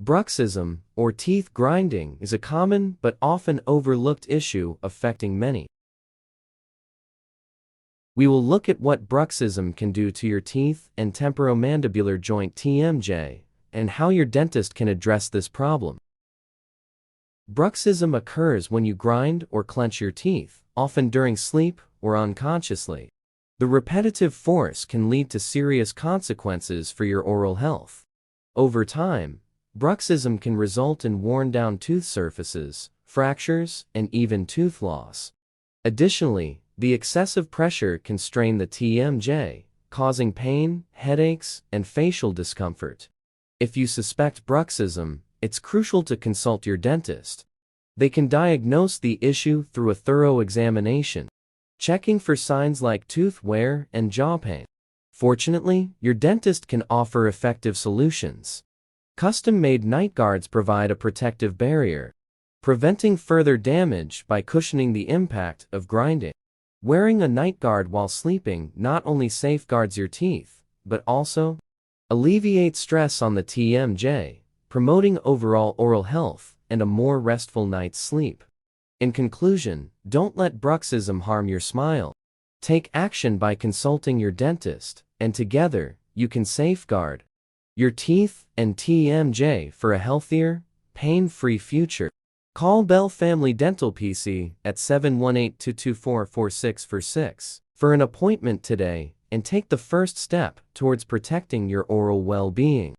Bruxism, or teeth grinding, is a common but often overlooked issue affecting many. We will look at what bruxism can do to your teeth and temporomandibular joint (TMJ, and how your dentist can address this problem. Bruxism occurs when you grind or clench your teeth, often during sleep or unconsciously. The repetitive force can lead to serious consequences for your oral health. Over time, bruxism can result in worn-down tooth surfaces, fractures, and even tooth loss. Additionally, the excessive pressure can strain the TMJ, causing pain, headaches, and facial discomfort. If you suspect bruxism, it's crucial to consult your dentist. They can diagnose the issue through a thorough examination, checking for signs like tooth wear and jaw pain. Fortunately, your dentist can offer effective solutions. Custom-made night guards provide a protective barrier, preventing further damage by cushioning the impact of grinding. Wearing a night guard while sleeping not only safeguards your teeth, but also alleviates stress on the TMJ, promoting overall oral health and a more restful night's sleep. In conclusion, don't let bruxism harm your smile. Take action by consulting your dentist, and together, you can safeguard your teeth and TMJ for a healthier, pain-free future. Call Bell Family Dental PC at 718-224-4646 for an appointment today and take the first step towards protecting your oral well-being.